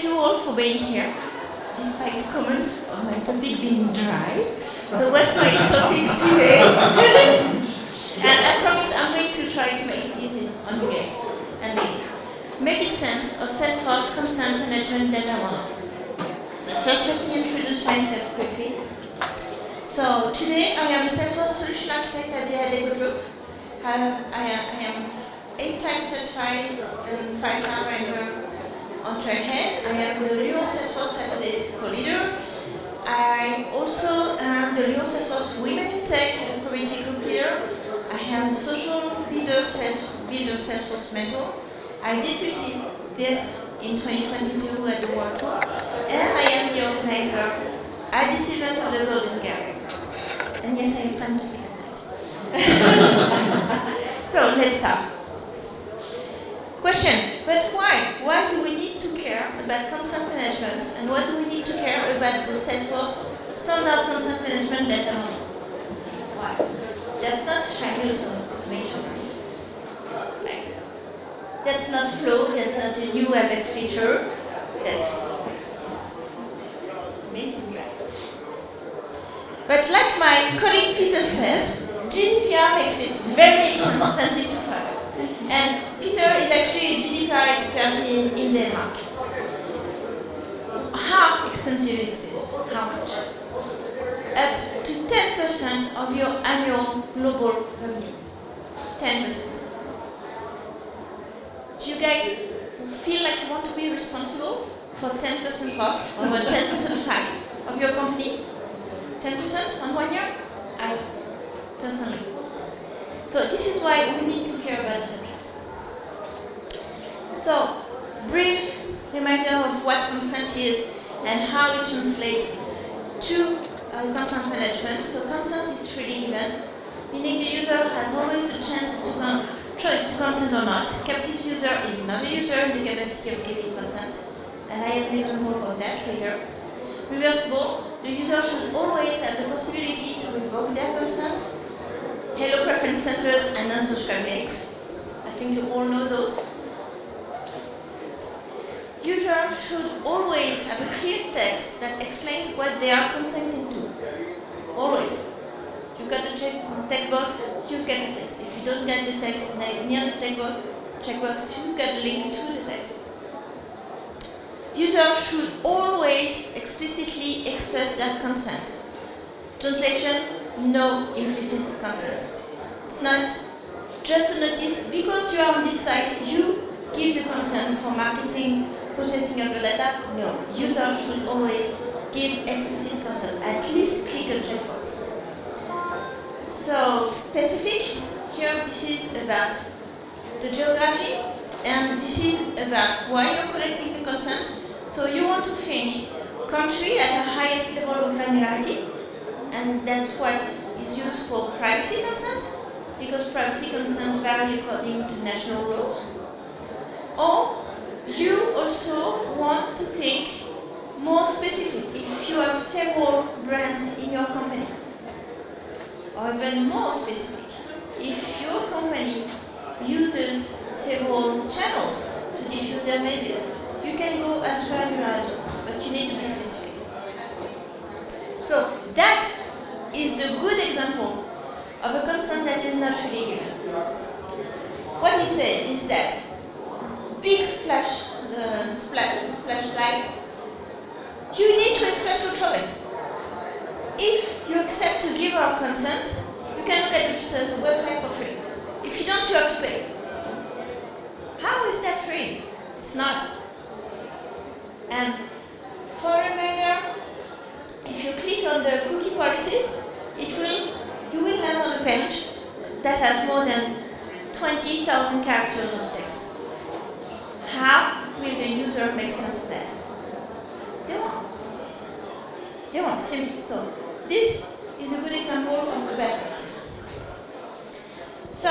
you all for being here, despite comments on my topic being dry. So what's my topic today? And I promise I'm going to try to make it easy on you guys and ladies. Making sense of Salesforce consent management data model. But first let me introduce myself quickly. So today I am a Salesforce solution architect at the Adego Group. I am 8 times certified and 5-star ranker on Trailhead. I am the Lyon Salesforce Saturdays co-leader. I also am the Lyon Salesforce Women in Tech community group leader. I am a social builder Salesforce mentor. I did receive this in 2022 at the World Tour, and I am the organizer at this event of the Golden Gap. And yes, I have time to sleep at night. So let's start. Question, but why? Why do we need to care about consent management, and what do we need to care about the Salesforce standard consent management data model? Why? That's not shiny automation, right? That's not flow, that's not a new Apex feature, that's amazing, right? But like my colleague Peter says, GDPR makes it very expensive to follow. And Peter is actually a GDPR expert in Denmark. How expensive is this? How much? Up to 10% of your annual global revenue. 10%. Do you guys feel like you want to be responsible for 10% cost or 10% fine of your company? 10% on 1 year? I don't, personally. So this is why we need to care about the subject. So, brief reminder of what consent is and how it translates to consent management. So consent is freely given, meaning the user has always the choice to consent or not. Captive user is not a user in the capacity of giving consent, and I have an example of that later. Reversible, the user should always have the possibility to revoke their consent. Hello preference centers and unsubscribe links. I think you all know those. Users should always have a clear text that explains what they are consenting to. Always. You've got the checkbox, you've got the text. If you don't get the text near the checkbox, you've got the link to the text. Users should always explicitly express their consent. Translation, no implicit consent. It's not just a notice, because you are on this site, you give the consent for marketing, processing of your data. No, users should always give explicit consent, at least click a checkbox. So, specific, here this is about the geography, and this is about why you're collecting the consent. So you want to think country at the highest level of granularity, and that's what is used for privacy consent, because privacy consent vary according to national laws. Or you also want to think more specific if you have several brands in your company. Or even more specific, if your company uses several channels to diffuse their messages, you can go as granular as well, but you need to be specific. So that is the good example of a consent that is not freely given. What it says is that big splash slide, you need to express your choice. If you accept to give our consent, you can look at the website for free. If you don't, you have to pay. How is that free? It's not. And for a reminder, if you click on the cookie policies, you will land on a page that has more than 20,000 characters of text. How will the user make sense of that? They won't. They won't. So this is a good example of a bad practice. So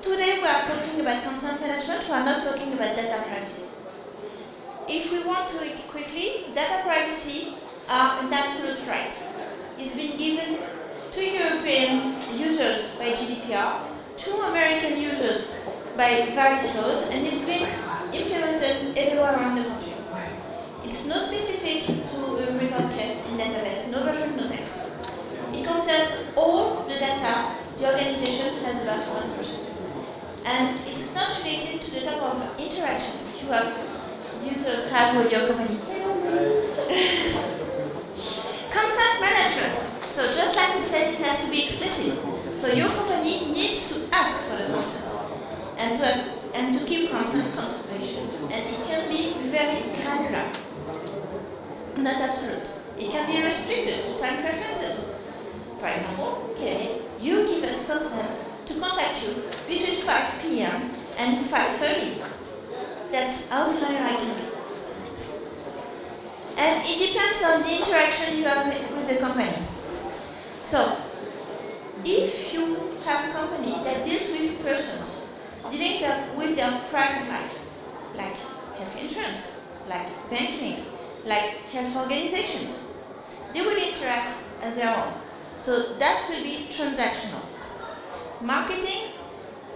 today we are talking about consent management. We are not talking about data privacy. If we want to it quickly, data privacy are an absolute right. It's been given to European users by GDPR, to American users by various laws, and it's been implemented everywhere around the country. It's have with your company. Consent management. So just like we said, it has to be explicit. So your company needs to ask for the consent and to keep consent conservation. And it can be very granular, not absolute. It can be restricted to time preferences. For example, okay, you give us consent to contact you between 5 p.m. and 5:30. That's how granular it can be. And it depends on the interaction you have with the company. So, if you have a company that deals with persons dealing with their private life, like health insurance, like banking, like health organizations, they will interact as their own. So that will be transactional. Marketing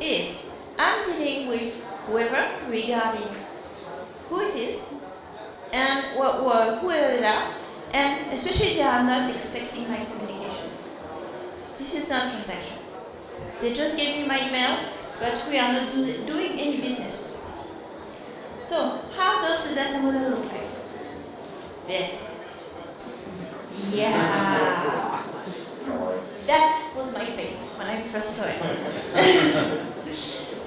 is, I'm dealing with whoever regarding who it is and who they are, and especially they are not expecting my communication. This is not transaction. They just gave me my email, but we are not doing any business. So how does the data model look like? This. Yeah. That was my face when I first saw it.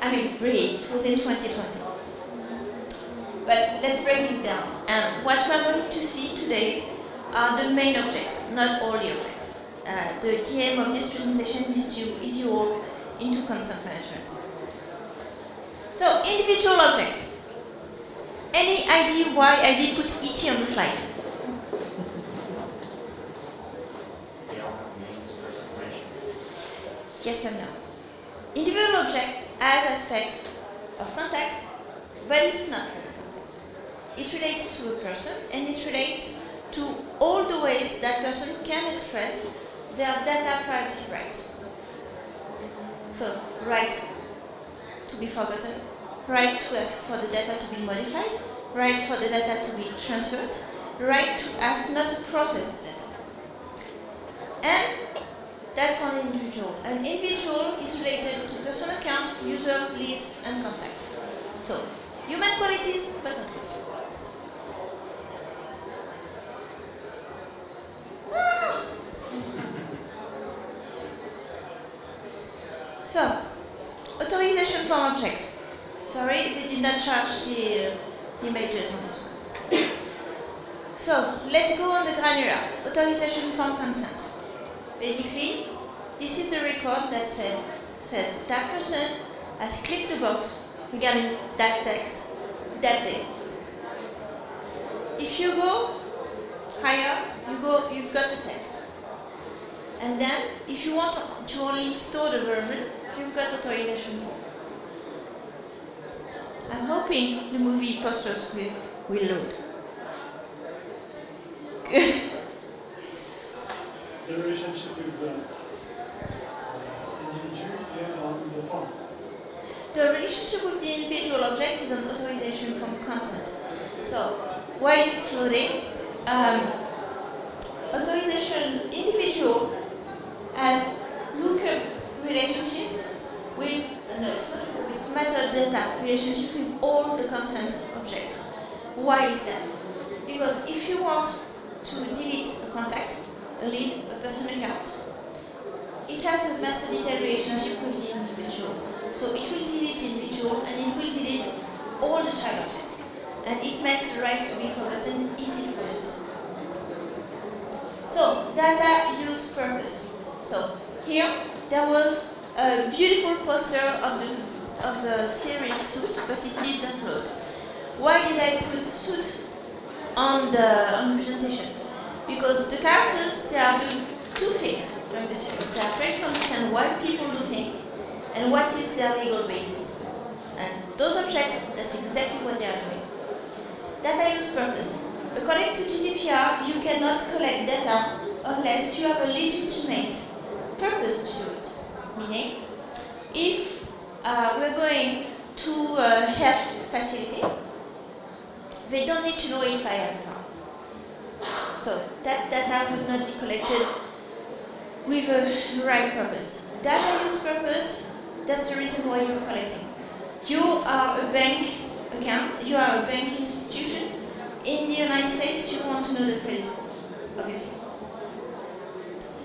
I mean, really, it was in 2020. But let's break it down. And what we're going to see today are the main objects, not all the objects. The aim of this presentation is to ease you all into consent management. So, individual object. Any idea why I did put ET on the slide? Yes and no. Individual object has aspects of context, but it's not really context. It relates to a person, and it relates to all the ways that person can express their data privacy rights. So, right to be forgotten, right to ask for the data to be modified, right for the data to be transferred, right to ask not to process the data. And that's on individual. An individual is related to person account, user, leads, and contact. So, human qualities, but not good. So, authorization from objects. Sorry, they did not charge the images on this one. So, let's go on the granular. Authorization from consent. Basically, this is the record that says that person has clicked the box regarding that text that day. If you go higher, you've got the text. And then, if you want to only store the version, you've got authorization form. I'm hoping the movie posters will load. The relationship with the individual is on the form. The relationship with the individual object is an authorization from consent. So, while it's loading, authorization individual has lookup relationships with, no, it's not lookup, it's metadata relationship with all the consent objects. Why is that? Because if you want to delete a contact, a lead, a person account, it has a master detail relationship with the individual. So it will delete the individual and it will delete all the child objects. And it makes the rights to be forgotten easy to process. So, data use purpose. So, here there was a beautiful poster of the series Suits, but it didn't load. Why did I put Suits on the presentation? Because the characters, they are doing two things during the series. They are trying to understand why people do things and what is their legal basis. And those objects, that's exactly what they are doing. Data use purpose. According to GDPR, you cannot collect data unless you have a legitimate purpose to do it. Meaning, if we're going to a health facility, they don't need to know if I have a car. So that data would not be collected with a right purpose. Data use purpose, that's the reason why you're collecting. You are a bank account, you are a bank institution, United States, you want to know the credit score, obviously.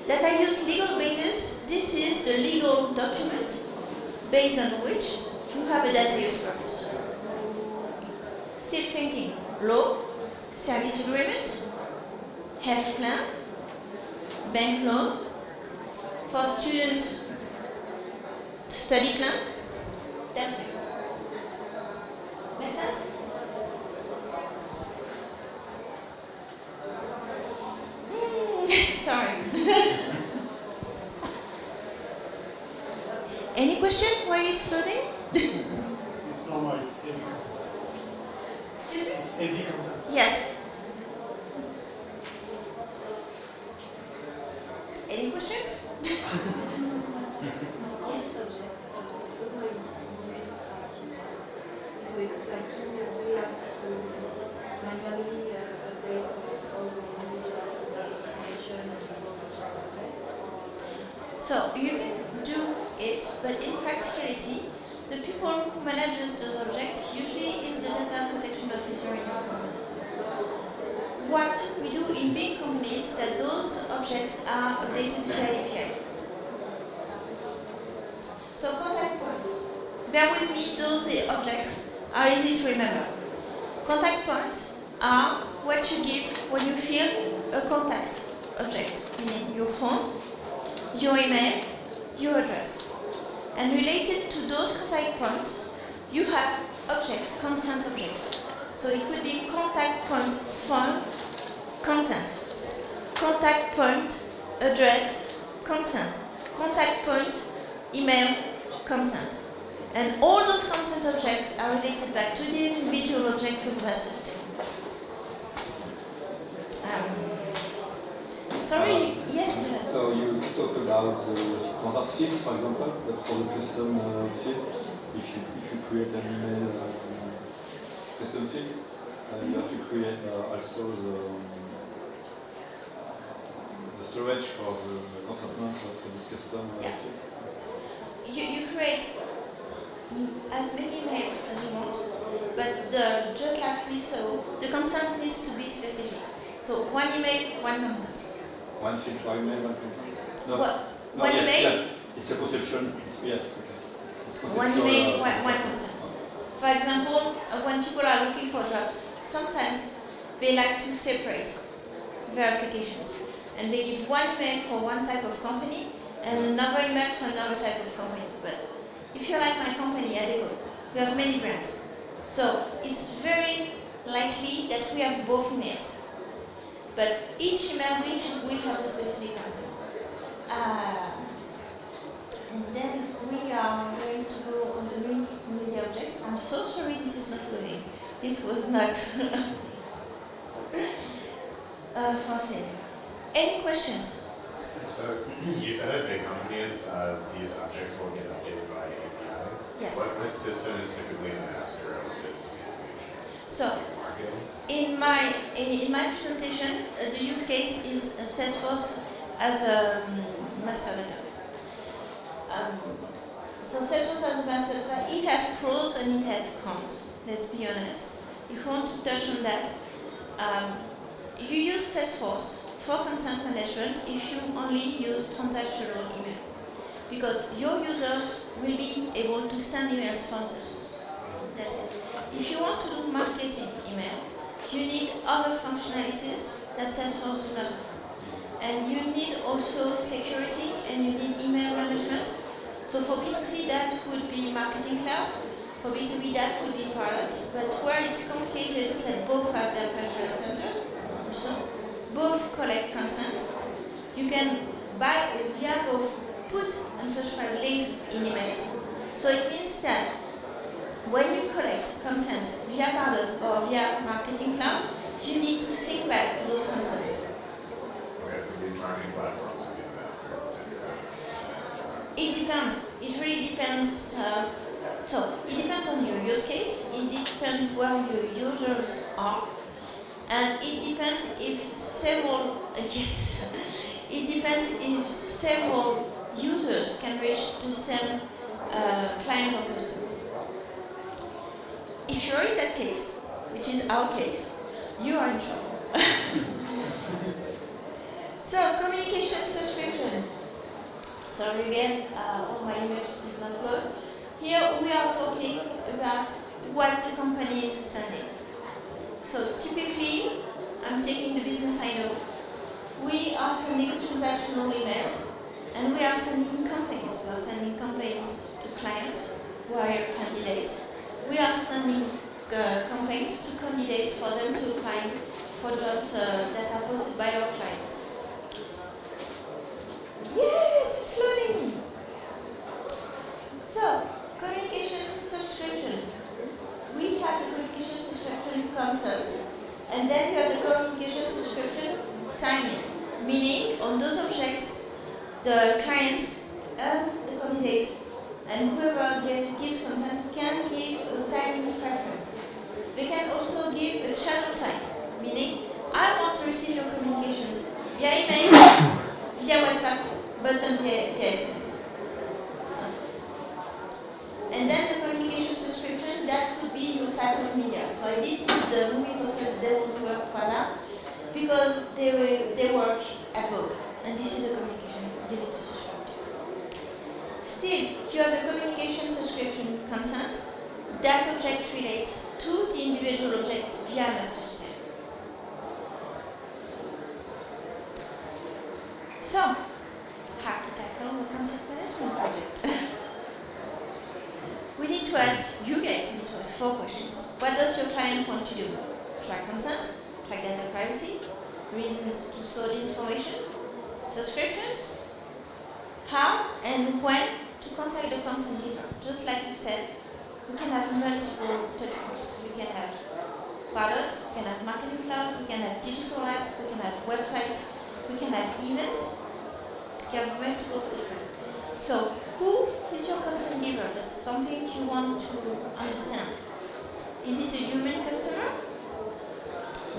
Data use legal basis, this is the legal document based on which you have a data use purpose. Still thinking law, service agreement, health plan, bank loan, for students, study plan. That's it. Make sense? Sorry. Any question while it's loading? It's normal, it's heavy. Excuse me? It's heavy content. Yes. Any questions? Yes. So you can do it, but in practicality, the people who manages those objects usually is the data protection officer in your company. What we do in big companies that those objects are updated via API. So contact points. Bear with me, those objects are easy to remember. Contact points are what you give when you fill a contact object, meaning your phone, your email, your address. And related to those contact points, you have objects, consent objects. So it would be contact point phone, consent. Contact point, address, consent. Contact point, email, consent. And all those consent objects are related back to the individual object with master detail. Sorry, yes? So you talk about the standard fields, for example, but for the custom field, if you create an email custom field, you have to create also the storage for the consentment for this custom field. You create as many emails as you want, but just like we saw, the consent needs to be specific. So one email, one consent. One field for email, one consent? No. One yes, email? Yeah. It's a conception. Yes. It's one email, one consent. For example, when people are looking for jobs, sometimes they like to separate their applications. And they give one email for one type of company and another email for another type of company. But if you're like my company, Adeco, we have many brands. So it's very likely that we have both emails. But each email will have a specific content. And then we are going to go on the media objects. I'm so sorry this is not loading. This was not foreseen. Any questions? So you said at big companies, these objects will get updated by API. Yes. What system is typically the master of this information? So, in my presentation, the use case is Salesforce as a master data. So Salesforce as a master data, it has pros and it has cons. Let's be honest. If you want to touch on that, you use Salesforce for content management if you only use transactional email, because your users will be able to send emails from Salesforce. That's it. If you want to do marketing email, you need other functionalities that Salesforce do not offer. And you need also security and you need email management. So for B2C that would be Marketing Cloud, for B2B that would be Pilot, but where it's complicated is that both have their preference centers, also. Both collect consents. You can buy via both put and subscribe links in emails. So it means that when you collect consents via Pilot or via Marketing Cloud, you need to sync back those consents. Okay, so these marketing platforms will be the master. It depends. It really depends. So it depends on your use case. It depends where your users are. And it depends if several, it depends if several users can reach the same client or customer. If you're in that case, which is our case, you are in trouble. So, communication subscriptions. Sorry again, all my image is not good. Here we are talking about what the company is sending. So typically, I'm taking the business I know. We are sending transactional emails, and we are sending campaigns. We are sending campaigns to clients who are candidates. We are sending campaigns to candidates for them to apply for jobs that are posted by our clients. Yes, it's loading. So, communication subscription. We have the communication subscription consent, and then you have the communication subscription timing, meaning on those objects, the clients and the candidates and whoever gives consent can give a timing preference. They can also give a channel type, meaning I want to receive your communications via email, via WhatsApp, but then via SMS. And then the communication subscription, that could be your type of media. So I did put the movie poster, The Devil's Work Prada, because they work at Vogue. And this is a communication you need to subscribe to. Still, you have the communication subscription consent. That object relates to the individual object via master step. So, how to tackle the concept management project? We need to ask, you guys need to ask 4 questions. What does your client want to do? Track consent, track data privacy, reasons to store the information, subscriptions, how and when to contact the consent giver. Just like you said, we can have multiple touch points. We can have product, we can have marketing cloud, we can have digital apps, we can have websites, we can have events, we can have multiple touch points. So, who is your consent giver? That's something you want to understand. Is it a human customer?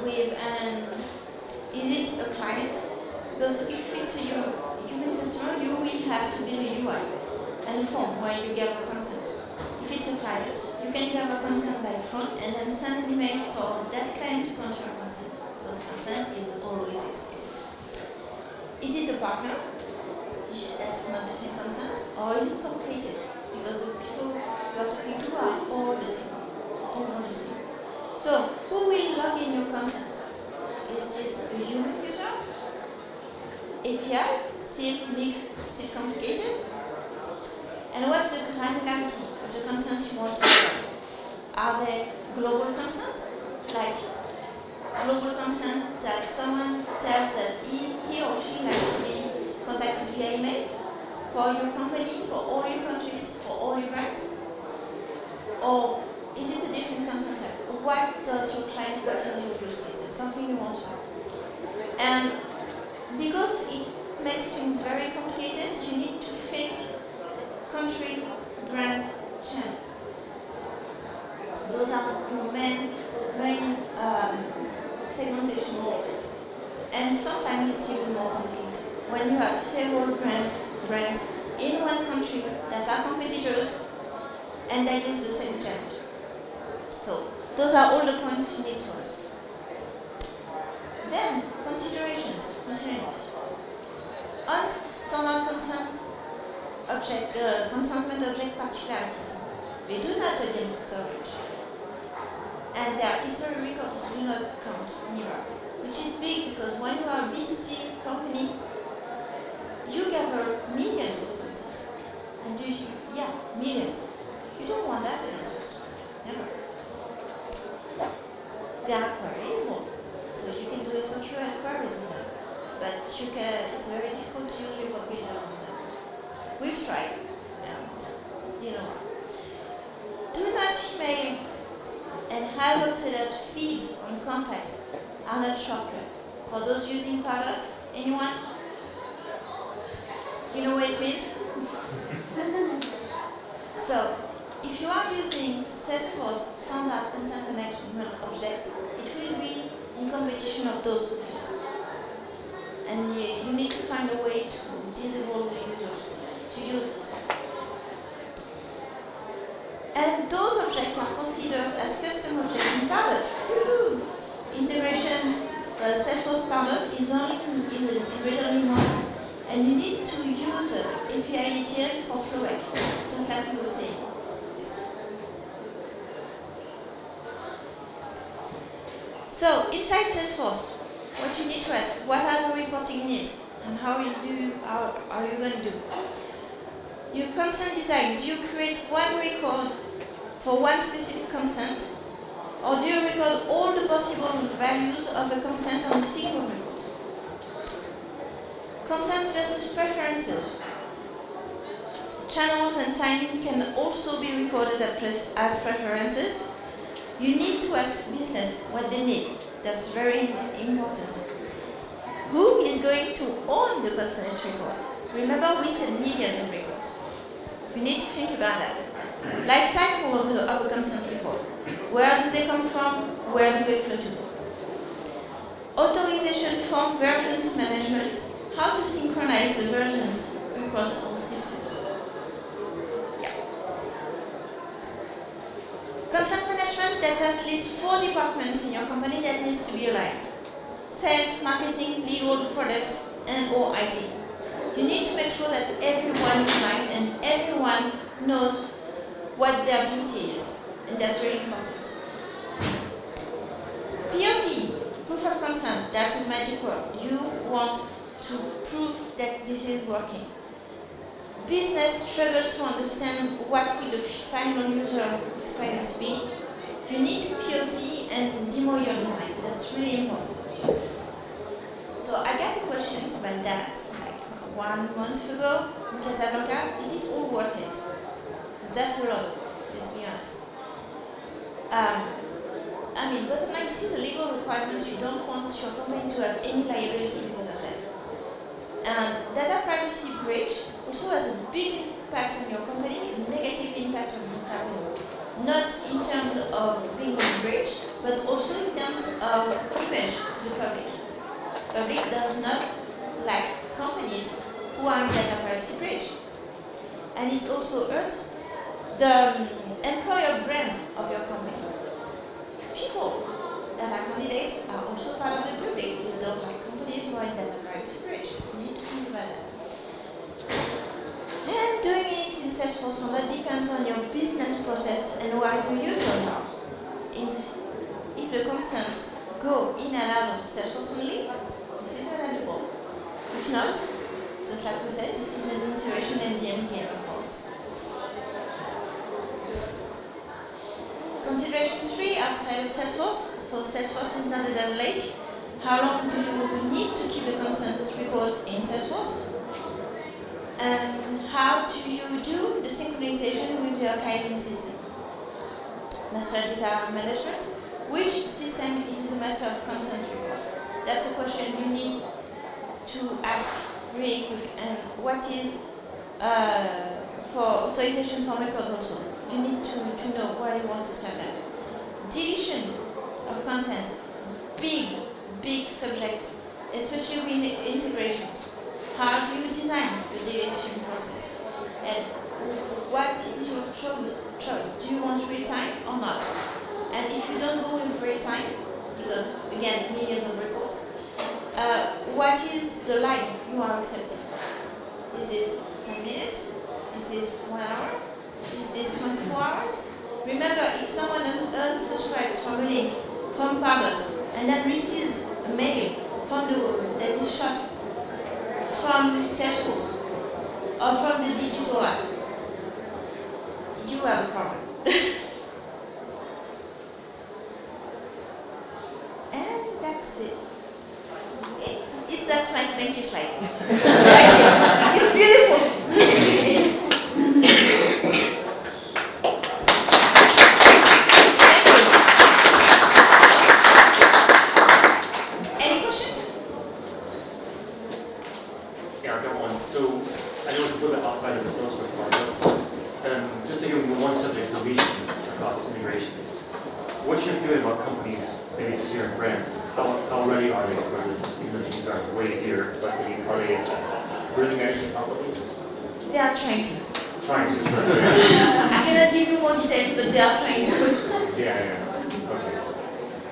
Is it a client? Because if it's a human customer, you will have to build a UI and a form where you gather consent. If it's a client, you can gather consent by phone and then send an email for that client to confirm consent. Because consent is always explicit. Is it a partner? That's not the same consent, or is it complicated? Because the people you are talking to are all the same, all know the same. So, who will log in your consent? Is this a human user? API, still mixed, still complicated? And what's the granularity of the consent you want to share? Are they global consent? Like global consent that someone tells that he or she likes to be contacted via email for your company, for all your countries, for all your brands? Or is it a different consent type? What does your client, what is your use case? It's something you want to know. And because it makes things very complicated, you need to think country, brand, channel. Those are your main segmentation goals. And sometimes it's even more complicated. When you have several brands in one country that are competitors and they use the same channels. So those are all the points you need to ask. Then considerations, miscellaneous. On standard consent object particularities. They do not against storage. And their history records do not count neither. Which is big because when you are a B2C company, you gather millions of consent. And millions. You don't want that against your storage. Never. They are queryable. So you can do SQL queries in them. But it's very difficult to use report builder on them. We've tried. Do not email and has updated feeds on contact are not shortcut. For those using product, anyone? You know what it means? So, if you are using Salesforce standard consent management object, it will be in competition of those two fields. And you need to find a way to disable the users to use those things. And those objects are considered as custom objects in product. Integration Salesforce Pardot is only in read-only mode, and you need to use API ETL for flowback, just like we were saying. Yes. So inside Salesforce, what you need to ask: what are the reporting needs, and how are you going to do? Your consent design: do you create one record for one specific consent, or do you record all the possible values of a consent on a single record? Consent versus preferences. Channels and timing can also be recorded as preferences. You need to ask business what they need. That's very important. Who is going to own the consent records? Remember, we said millions of records. You need to think about that. Life cycle of a consent record. Where do they come from? Where do they flow to? Authorization form versions management. How to synchronize the versions across all systems. Yeah. Consent management, there's at least 4 departments in your company that needs to be aligned. Sales, marketing, legal, product, and or IT. You need to make sure that everyone is aligned and everyone knows what their duty is. And that's very important. POC, proof of consent, that's a magic word. You want to prove that this is working. Business struggles to understand what will the final user experience be. You need to POC and demo your design. That's really important. So I got questions about that like 1 month ago in Casablanca. Is it all worth it? Because that's a lot of work, let's be honest. Bottom line, this is a legal requirement. You don't want your company to have any liability because of that. And data privacy breach also has a big impact on your company, a negative impact on your company. Not in terms of being in breach, but also in terms of image to the public. Public does not like companies who are in data privacy breach. And it also hurts the employer brand of your company. People that are candidates are also part of the public. They don't like companies who are in data privacy breach. You need to think about that. And doing it in Salesforce that depends on your business process and where your users are. If the consents go in and out of Salesforce only, this is manageable. If not, just like we said, this is an integration MDM game fault. Considerations 3 outside of Salesforce. So Salesforce is not a data lake. How long do you need to keep the consent records in Salesforce? And how do you do the synchronization with the archiving system? Master data management. Which system is the master of consent records? That's a question you need to ask really quick. And what is for authorization form records also? You need to know where you want to start them. Deletion of consent. Big subject, especially with integrations. How do you design the deletion process? And what is your choice? Do you want real time or not? And if you don't go with real time, because again, millions of records, what is the line you are accepting? Is this 10 minutes? Is this 1 hour? Is this 24 hours? Remember, if someone unsubscribes from a link from Pardot and then receives a mail from that is shot from Salesforce or from the digital app, you have a problem. And that's it. That's my thank you slide. It's beautiful. They are trying to. I cannot give you more details, but they are trying to. Yeah. Okay.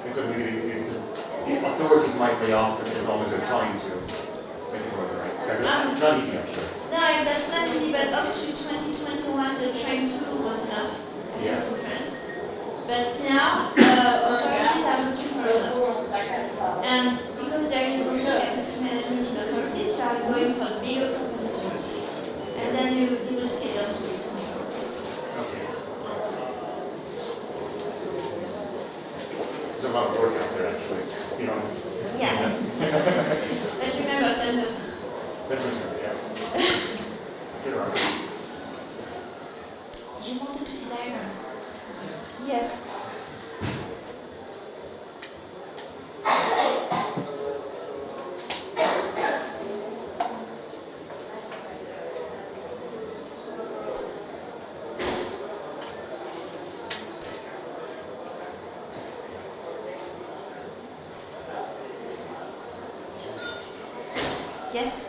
And so maybe authorities might lay off as long as they're trying to make it work, right? It's not easy, I'm sure. No, that's not easy, but up to 2021, the train 2 was enough, at least in France. But now, authorities are looking for a lot. And because there is also capacity management in authorities, they are going for bigger companies first. And then you will scale up to smaller companies. Okay. There's a lot of work out there, actually, to be honest. Yeah. But remember, 10%. 10%, yeah. Good on. You wanted to see diagrams? Yes. Yes.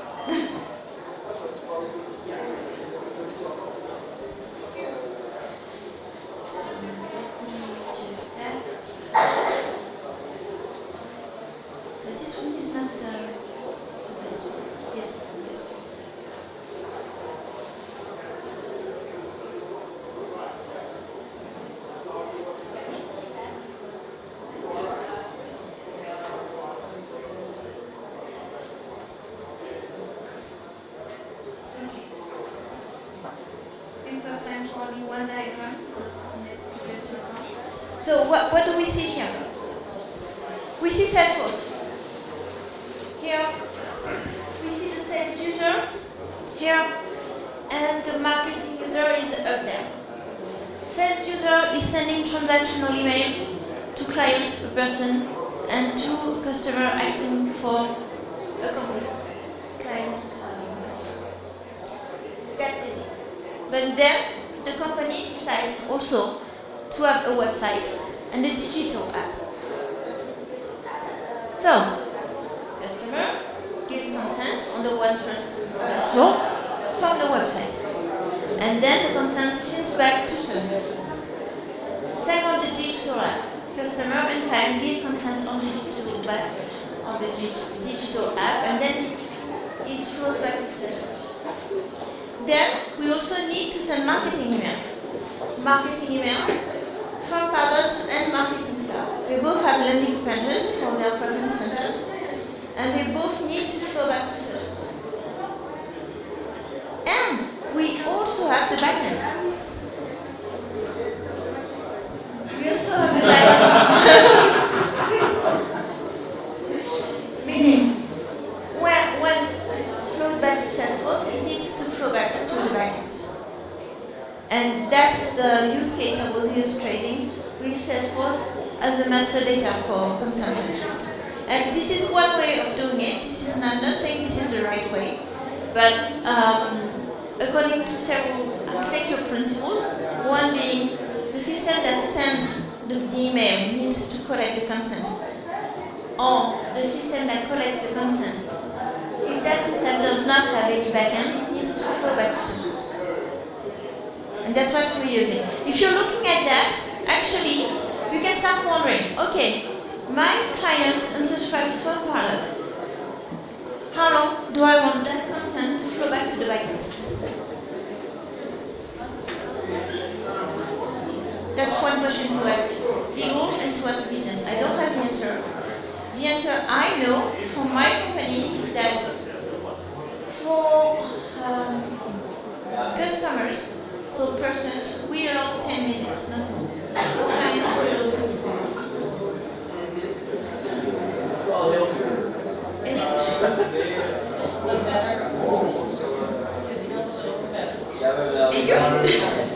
So what do we see here? We see Salesforce. Here, we see the sales user. Here, and the marketing user is up there. Sales user is sending transactional email to client, a person, and to customer acting for a company. Client, customer. That's easy. But then, the company decides also to have a website and a digital app. So, customer gives consent on the one first flow from the website. And then the consent sends back to Salesforce. Same on the digital app. Customer and client give consent on the digital app, and then it flows back to Salesforce. Then we also need to send marketing emails. Marketing emails from Pardot and Marketing Cloud. They both have landing pages for their preference centers, and they both need to flow back to Salesforce. And we also have the backend. We also have the backend. Meaning, when it's flowed back to Salesforce, it needs to flow back to the backend. And that's the use case I was illustrating with Salesforce as a master data for consent management. And this is one way of doing it. This is not saying this is the right way, but according to several architecture principles, one being the system that sends the email needs to collect the consent, or the system that collects the consent. If that system does not have any backend, it needs to flow back to Salesforce. And that's what we're using. If you're looking at that, actually, you can start wondering, okay, my client unsubscribes from Pilot. How long do I want that consent to flow back to the backend? That's one question to ask legal and to ask business. I don't have the answer. The answer I know from my company is that for customers, so persons, we allow 10 minutes, not more. For clients, we allow 24 hours. Any questions? Thank you.